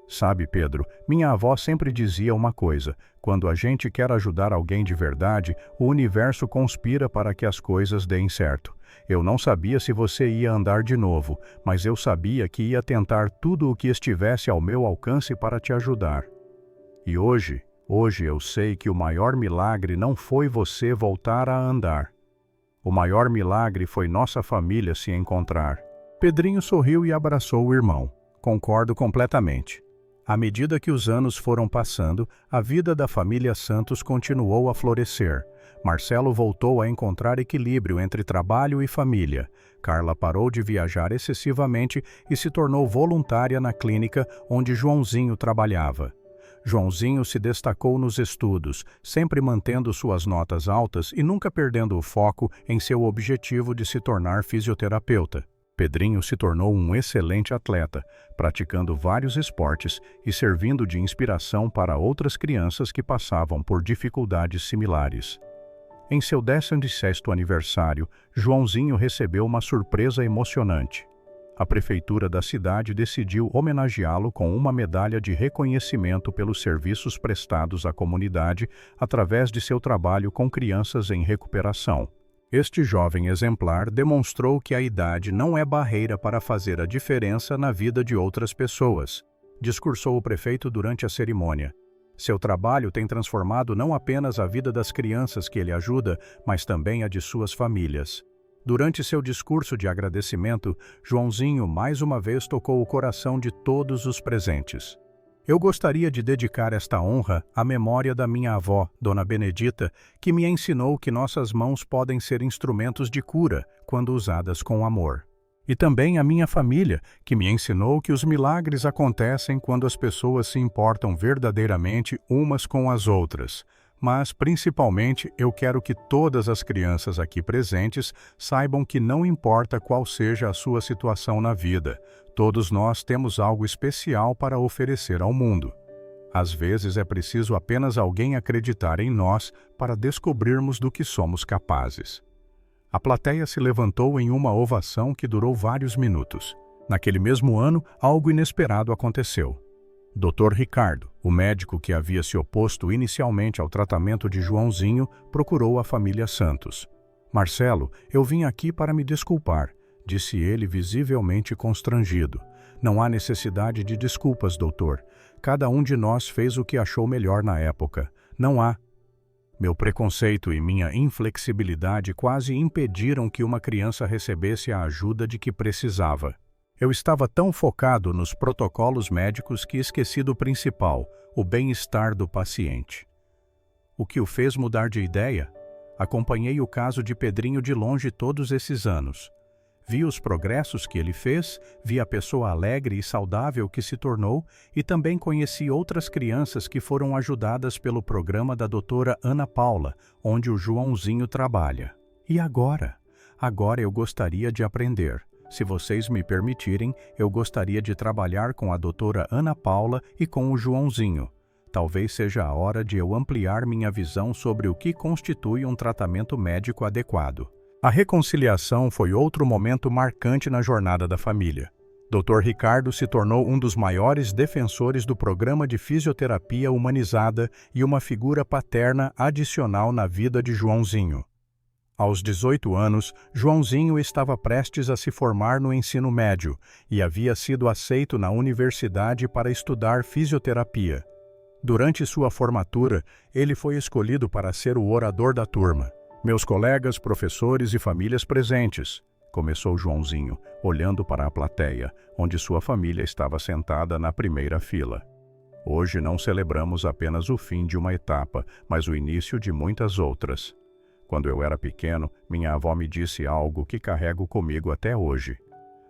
"Sabe, Pedro, minha avó sempre dizia uma coisa: quando a gente quer ajudar alguém de verdade, o universo conspira para que as coisas deem certo. Eu não sabia se você ia andar de novo, mas eu sabia que ia tentar tudo o que estivesse ao meu alcance para te ajudar. E hoje eu sei que o maior milagre não foi você voltar a andar. O maior milagre foi nossa família se encontrar." Pedrinho sorriu e abraçou o irmão. "Concordo completamente." À medida que os anos foram passando, a vida da família Santos continuou a florescer. Marcelo voltou a encontrar equilíbrio entre trabalho e família. Carla parou de viajar excessivamente e se tornou voluntária na clínica onde Joãozinho trabalhava. Joãozinho se destacou nos estudos, sempre mantendo suas notas altas e nunca perdendo o foco em seu objetivo de se tornar fisioterapeuta. Pedrinho se tornou um excelente atleta, praticando vários esportes e servindo de inspiração para outras crianças que passavam por dificuldades similares. Em seu 16º aniversário, Joãozinho recebeu uma surpresa emocionante. A prefeitura da cidade decidiu homenageá-lo com uma medalha de reconhecimento pelos serviços prestados à comunidade através de seu trabalho com crianças em recuperação. Este jovem exemplar demonstrou que a idade não é barreira para fazer a diferença na vida de outras pessoas, discursou o prefeito durante a cerimônia. Seu trabalho tem transformado não apenas a vida das crianças que ele ajuda, mas também a de suas famílias. Durante seu discurso de agradecimento, Joãozinho mais uma vez tocou o coração de todos os presentes. "Eu gostaria de dedicar esta honra à memória da minha avó, Dona Benedita, que me ensinou que nossas mãos podem ser instrumentos de cura quando usadas com amor. E também à minha família, que me ensinou que os milagres acontecem quando as pessoas se importam verdadeiramente umas com as outras. Mas, principalmente, eu quero que todas as crianças aqui presentes saibam que não importa qual seja a sua situação na vida, todos nós temos algo especial para oferecer ao mundo. Às vezes é preciso apenas alguém acreditar em nós para descobrirmos do que somos capazes." A plateia se levantou em uma ovação que durou vários minutos. Naquele mesmo ano, algo inesperado aconteceu. Dr. Ricardo, o médico que havia se oposto inicialmente ao tratamento de Joãozinho, procurou a família Santos. "Marcelo, eu vim aqui para me desculpar", disse ele visivelmente constrangido. "Não há necessidade de desculpas, doutor. Cada um de nós fez o que achou melhor na época. Não há. Meu preconceito e minha inflexibilidade quase impediram que uma criança recebesse a ajuda de que precisava. Eu estava tão focado nos protocolos médicos que esqueci do principal, o bem-estar do paciente." O que o fez mudar de ideia? Acompanhei o caso de Pedrinho de longe todos esses anos. Vi os progressos que ele fez, vi a pessoa alegre e saudável que se tornou e também conheci outras crianças que foram ajudadas pelo programa da doutora Ana Paula, onde o Joãozinho trabalha. E agora? Agora eu gostaria de aprender. Se vocês me permitirem, eu gostaria de trabalhar com a doutora Ana Paula e com o Joãozinho. Talvez seja a hora de eu ampliar minha visão sobre o que constitui um tratamento médico adequado. A reconciliação foi outro momento marcante na jornada da família. Dr. Ricardo se tornou um dos maiores defensores do programa de fisioterapia humanizada e uma figura paterna adicional na vida de Joãozinho. Aos 18 anos, Joãozinho estava prestes a se formar no ensino médio e havia sido aceito na universidade para estudar fisioterapia. Durante sua formatura, ele foi escolhido para ser o orador da turma. "Meus colegas, professores e famílias presentes", começou Joãozinho, olhando para a plateia, onde sua família estava sentada na primeira fila. "Hoje não celebramos apenas o fim de uma etapa, mas o início de muitas outras. Quando eu era pequeno, minha avó me disse algo que carrego comigo até hoje.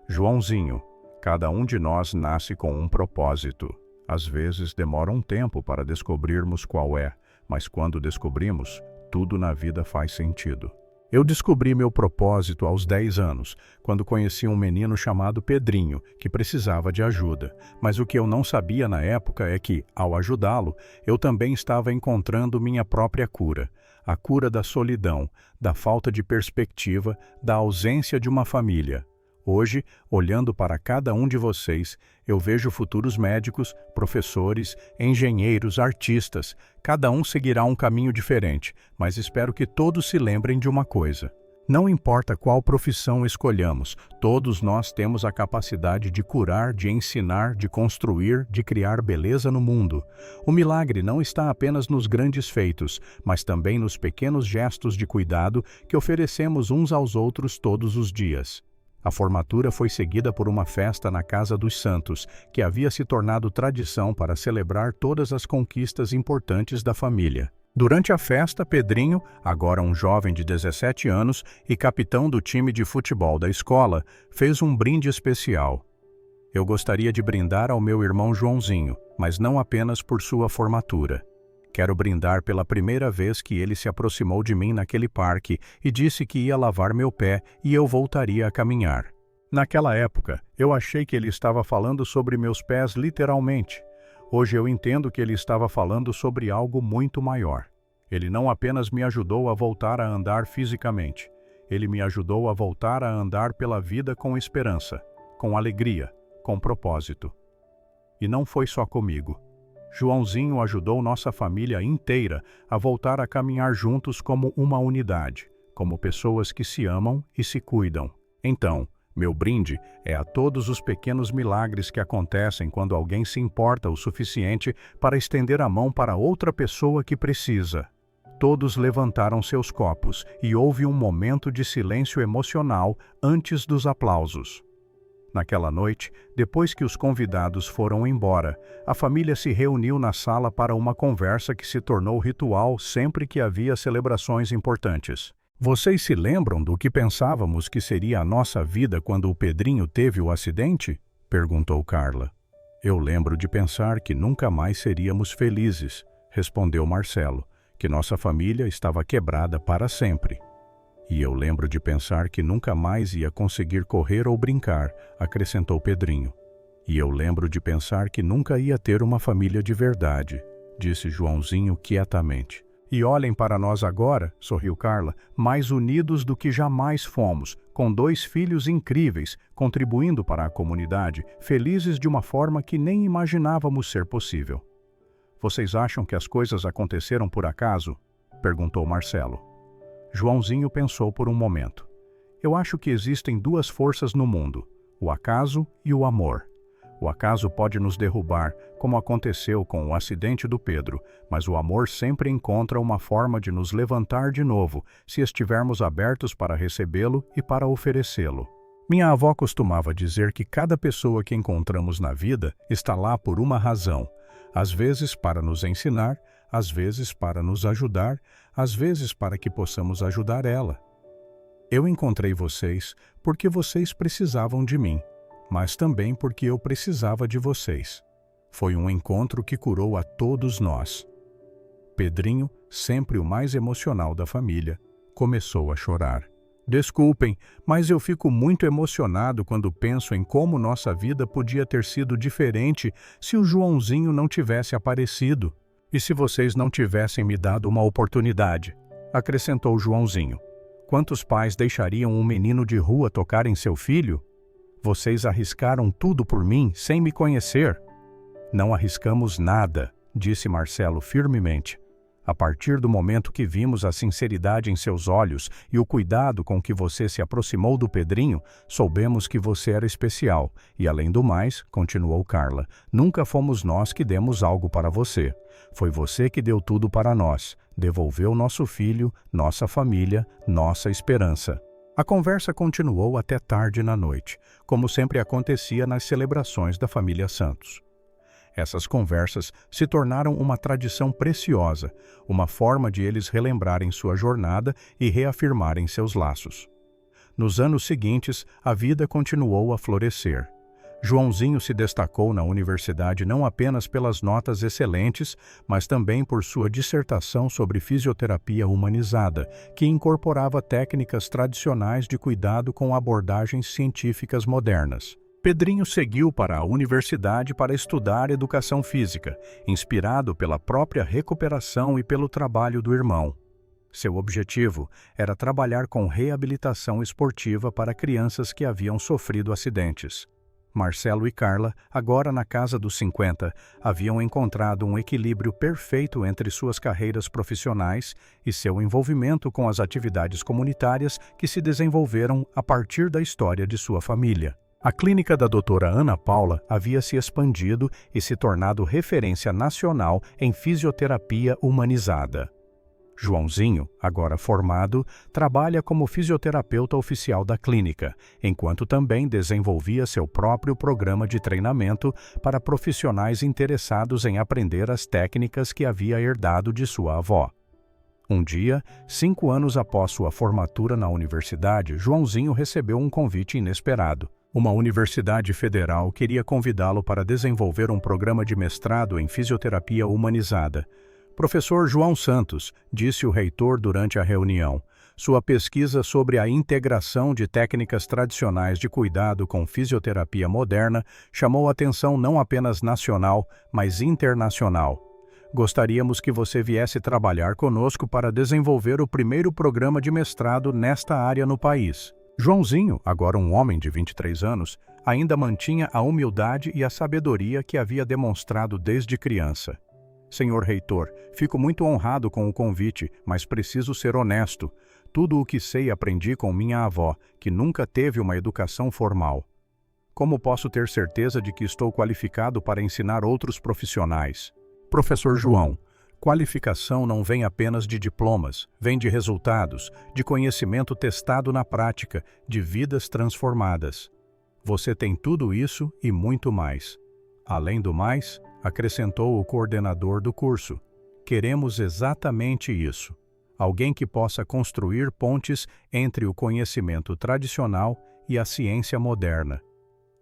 Joãozinho, cada um de nós nasce com um propósito. Às vezes demora um tempo para descobrirmos qual é, mas quando descobrimos, tudo na vida faz sentido. Eu descobri meu propósito aos 10 anos, quando conheci um menino chamado Pedrinho, que precisava de ajuda. Mas o que eu não sabia na época é que, ao ajudá-lo, eu também estava encontrando minha própria cura. A cura da solidão, da falta de perspectiva, da ausência de uma família. Hoje, olhando para cada um de vocês, eu vejo futuros médicos, professores, engenheiros, artistas. Cada um seguirá um caminho diferente, mas espero que todos se lembrem de uma coisa. Não importa qual profissão escolhamos, todos nós temos a capacidade de curar, de ensinar, de construir, de criar beleza no mundo. O milagre não está apenas nos grandes feitos, mas também nos pequenos gestos de cuidado que oferecemos uns aos outros todos os dias. A formatura foi seguida por uma festa na Casa dos Santos, que havia se tornado tradição para celebrar todas as conquistas importantes da família. Durante a festa, Pedrinho, agora um jovem de 17 anos e capitão do time de futebol da escola, fez um brinde especial. Eu gostaria de brindar ao meu irmão Joãozinho, mas não apenas por sua formatura. Quero brindar pela primeira vez que ele se aproximou de mim naquele parque e disse que ia lavar meu pé e eu voltaria a caminhar. Naquela época, eu achei que ele estava falando sobre meus pés literalmente. Hoje eu entendo que ele estava falando sobre algo muito maior. Ele não apenas me ajudou a voltar a andar fisicamente. Ele me ajudou a voltar a andar pela vida com esperança, com alegria, com propósito. E não foi só comigo. Joãozinho ajudou nossa família inteira a voltar a caminhar juntos como uma unidade, como pessoas que se amam e se cuidam. Então, meu brinde é a todos os pequenos milagres que acontecem quando alguém se importa o suficiente para estender a mão para outra pessoa que precisa. Todos levantaram seus copos e houve um momento de silêncio emocional antes dos aplausos. Naquela noite, depois que os convidados foram embora, a família se reuniu na sala para uma conversa que se tornou ritual sempre que havia celebrações importantes. Vocês se lembram do que pensávamos que seria a nossa vida quando o Pedrinho teve o acidente? Perguntou Carla. Eu lembro de pensar que nunca mais seríamos felizes, respondeu Marcelo, que nossa família estava quebrada para sempre. E eu lembro de pensar que nunca mais ia conseguir correr ou brincar, acrescentou Pedrinho. E eu lembro de pensar que nunca ia ter uma família de verdade, disse Joãozinho quietamente. E olhem para nós agora, sorriu Carla, mais unidos do que jamais fomos, com 2 filhos incríveis, contribuindo para a comunidade, felizes de uma forma que nem imaginávamos ser possível. Vocês acham que as coisas aconteceram por acaso? Perguntou Marcelo. Joãozinho pensou por um momento. Eu acho que existem 2 forças no mundo, o acaso e o amor. O acaso pode nos derrubar, como aconteceu com o acidente do Pedro, mas o amor sempre encontra uma forma de nos levantar de novo, se estivermos abertos para recebê-lo e para oferecê-lo. Minha avó costumava dizer que cada pessoa que encontramos na vida está lá por uma razão, às vezes para nos ensinar, às vezes para nos ajudar, às vezes para que possamos ajudar ela. Eu encontrei vocês porque vocês precisavam de mim, mas também porque eu precisava de vocês. Foi um encontro que curou a todos nós. Pedrinho, sempre o mais emocional da família, começou a chorar. Desculpem, mas eu fico muito emocionado quando penso em como nossa vida podia ter sido diferente se o Joãozinho não tivesse aparecido. E se vocês não tivessem me dado uma oportunidade, acrescentou Joãozinho. Quantos pais deixariam um menino de rua tocar em seu filho? Vocês arriscaram tudo por mim sem me conhecer. Não arriscamos nada, disse Marcelo firmemente. A partir do momento que vimos a sinceridade em seus olhos e o cuidado com que você se aproximou do Pedrinho, soubemos que você era especial. E além do mais, continuou Carla, nunca fomos nós que demos algo para você. Foi você que deu tudo para nós, devolveu nosso filho, nossa família, nossa esperança. A conversa continuou até tarde na noite, como sempre acontecia nas celebrações da família Santos. Essas conversas se tornaram uma tradição preciosa, uma forma de eles relembrarem sua jornada e reafirmarem seus laços. Nos anos seguintes, a vida continuou a florescer. Joãozinho se destacou na universidade não apenas pelas notas excelentes, mas também por sua dissertação sobre fisioterapia humanizada, que incorporava técnicas tradicionais de cuidado com abordagens científicas modernas. Pedrinho seguiu para a universidade para estudar educação física, inspirado pela própria recuperação e pelo trabalho do irmão. Seu objetivo era trabalhar com reabilitação esportiva para crianças que haviam sofrido acidentes. Marcelo e Carla, agora na casa dos 50, haviam encontrado um equilíbrio perfeito entre suas carreiras profissionais e seu envolvimento com as atividades comunitárias que se desenvolveram a partir da história de sua família. A clínica da doutora Ana Paula havia se expandido e se tornado referência nacional em fisioterapia humanizada. Joãozinho, agora formado, trabalha como fisioterapeuta oficial da clínica, enquanto também desenvolvia seu próprio programa de treinamento para profissionais interessados em aprender as técnicas que havia herdado de sua avó. Um dia, 5 anos após sua formatura na universidade, Joãozinho recebeu um convite inesperado. Uma universidade federal queria convidá-lo para desenvolver um programa de mestrado em fisioterapia humanizada. Professor João Santos, disse o reitor durante a reunião, sua pesquisa sobre a integração de técnicas tradicionais de cuidado com fisioterapia moderna chamou atenção não apenas nacional, mas internacional. Gostaríamos que você viesse trabalhar conosco para desenvolver o primeiro programa de mestrado nesta área no país. Joãozinho, agora um homem de 23 anos, ainda mantinha a humildade e a sabedoria que havia demonstrado desde criança. Senhor reitor, fico muito honrado com o convite, mas preciso ser honesto. Tudo o que sei aprendi com minha avó, que nunca teve uma educação formal. Como posso ter certeza de que estou qualificado para ensinar outros profissionais? Professor João, qualificação não vem apenas de diplomas, vem de resultados, de conhecimento testado na prática, de vidas transformadas. Você tem tudo isso e muito mais. Além do mais, acrescentou o coordenador do curso, queremos exatamente isso. Alguém que possa construir pontes entre o conhecimento tradicional e a ciência moderna.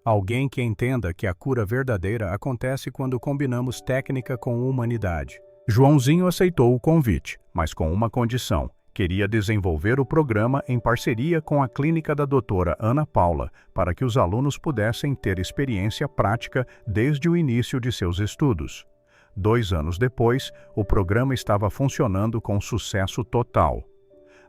Alguém que entenda que a cura verdadeira acontece quando combinamos técnica com humanidade. Joãozinho aceitou o convite, mas com uma condição. Queria desenvolver o programa em parceria com a clínica da doutora Ana Paula, para que os alunos pudessem ter experiência prática desde o início de seus estudos. 2 anos depois, o programa estava funcionando com sucesso total.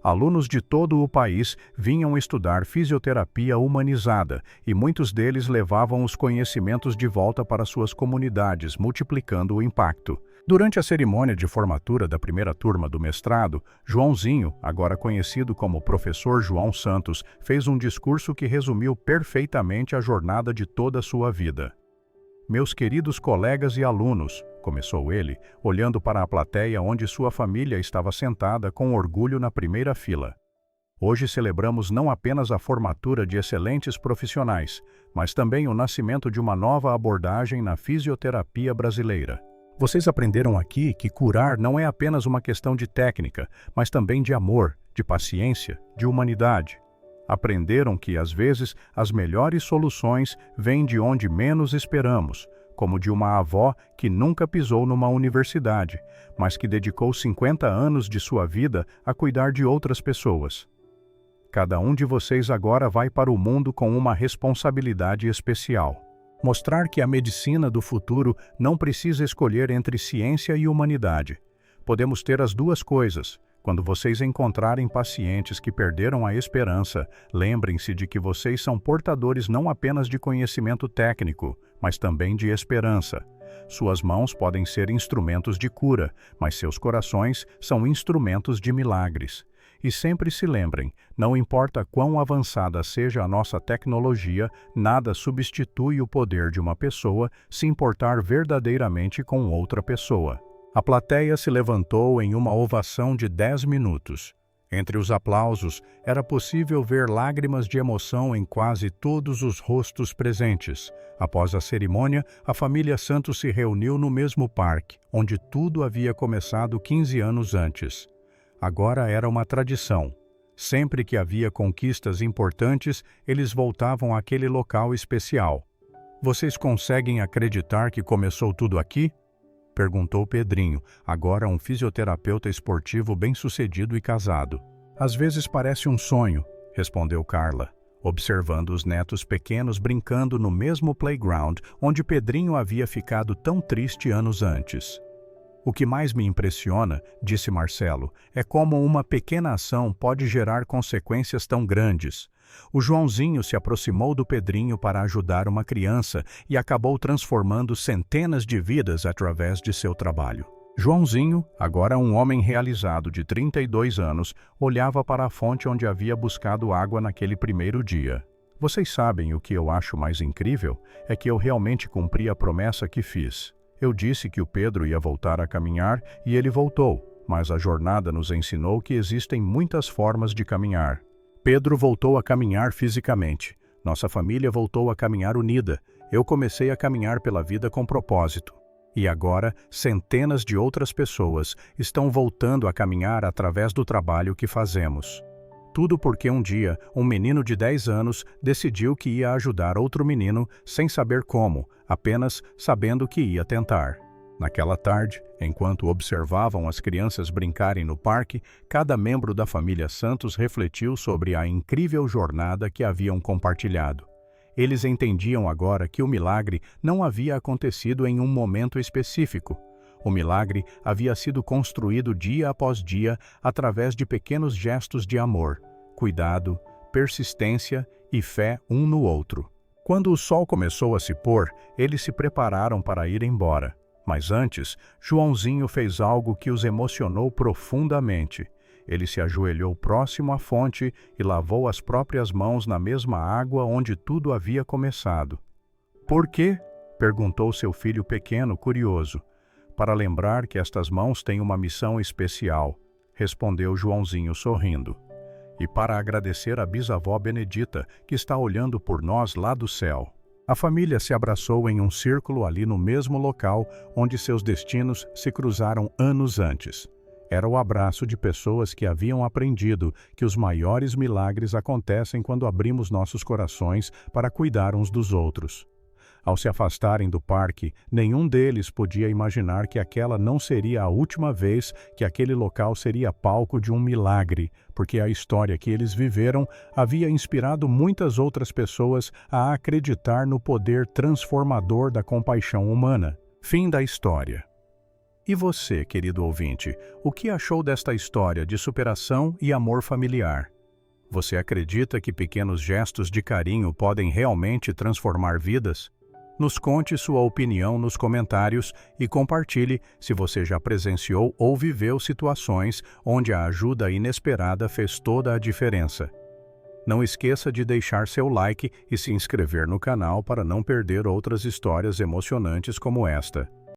Alunos de todo o país vinham estudar fisioterapia humanizada e muitos deles levavam os conhecimentos de volta para suas comunidades, multiplicando o impacto. Durante a cerimônia de formatura da primeira turma do mestrado, Joãozinho, agora conhecido como Professor João Santos, fez um discurso que resumiu perfeitamente a jornada de toda a sua vida. Meus queridos colegas e alunos, começou ele, olhando para a plateia onde sua família estava sentada com orgulho na primeira fila. Hoje celebramos não apenas a formatura de excelentes profissionais, mas também o nascimento de uma nova abordagem na fisioterapia brasileira. Vocês aprenderam aqui que curar não é apenas uma questão de técnica, mas também de amor, de paciência, de humanidade. Aprenderam que, às vezes, as melhores soluções vêm de onde menos esperamos, como de uma avó que nunca pisou numa universidade, mas que dedicou 50 anos de sua vida a cuidar de outras pessoas. Cada um de vocês agora vai para o mundo com uma responsabilidade especial. Mostrar que a medicina do futuro não precisa escolher entre ciência e humanidade. Podemos ter as duas coisas. Quando vocês encontrarem pacientes que perderam a esperança, lembrem-se de que vocês são portadores não apenas de conhecimento técnico, mas também de esperança. Suas mãos podem ser instrumentos de cura, mas seus corações são instrumentos de milagres. E sempre se lembrem, não importa quão avançada seja a nossa tecnologia, nada substitui o poder de uma pessoa se importar verdadeiramente com outra pessoa. A plateia se levantou em uma ovação de 10 minutos. Entre os aplausos, era possível ver lágrimas de emoção em quase todos os rostos presentes. Após a cerimônia, a família Santos se reuniu no mesmo parque, onde tudo havia começado 15 anos antes. Agora era uma tradição. Sempre que havia conquistas importantes, eles voltavam àquele local especial. Vocês conseguem acreditar que começou tudo aqui? Perguntou Pedrinho, agora um fisioterapeuta esportivo bem-sucedido e casado. Às vezes parece um sonho, respondeu Carla, observando os netos pequenos brincando no mesmo playground onde Pedrinho havia ficado tão triste anos antes. O que mais me impressiona, disse Marcelo, é como uma pequena ação pode gerar consequências tão grandes. O Joãozinho se aproximou do Pedrinho para ajudar uma criança e acabou transformando centenas de vidas através de seu trabalho. Joãozinho, agora um homem realizado de 32 anos, olhava para a fonte onde havia buscado água naquele primeiro dia. Vocês sabem o que eu acho mais incrível? É que eu realmente cumpri a promessa que fiz. Eu disse que o Pedro ia voltar a caminhar e ele voltou, mas a jornada nos ensinou que existem muitas formas de caminhar. Pedro voltou a caminhar fisicamente. Nossa família voltou a caminhar unida. Eu comecei a caminhar pela vida com propósito. E agora, centenas de outras pessoas estão voltando a caminhar através do trabalho que fazemos. Tudo porque um dia, um menino de 10 anos decidiu que ia ajudar outro menino sem saber como, apenas sabendo que ia tentar. Naquela tarde, enquanto observavam as crianças brincarem no parque, cada membro da família Santos refletiu sobre a incrível jornada que haviam compartilhado. Eles entendiam agora que o milagre não havia acontecido em um momento específico. O milagre havia sido construído dia após dia através de pequenos gestos de amor, cuidado, persistência e fé um no outro. Quando o sol começou a se pôr, eles se prepararam para ir embora. Mas antes, Joãozinho fez algo que os emocionou profundamente. Ele se ajoelhou próximo à fonte e lavou as próprias mãos na mesma água onde tudo havia começado. Por quê? Perguntou seu filho pequeno, curioso. Para lembrar que estas mãos têm uma missão especial, respondeu Joãozinho sorrindo. E para agradecer a bisavó Benedita, que está olhando por nós lá do céu. A família se abraçou em um círculo ali no mesmo local onde seus destinos se cruzaram anos antes. Era o abraço de pessoas que haviam aprendido que os maiores milagres acontecem quando abrimos nossos corações para cuidar uns dos outros. Ao se afastarem do parque, nenhum deles podia imaginar que aquela não seria a última vez que aquele local seria palco de um milagre, porque a história que eles viveram havia inspirado muitas outras pessoas a acreditar no poder transformador da compaixão humana. Fim da história. E você, querido ouvinte, o que achou desta história de superação e amor familiar? Você acredita que pequenos gestos de carinho podem realmente transformar vidas? Nos conte sua opinião nos comentários e compartilhe se você já presenciou ou viveu situações onde a ajuda inesperada fez toda a diferença. Não esqueça de deixar seu like e se inscrever no canal para não perder outras histórias emocionantes como esta.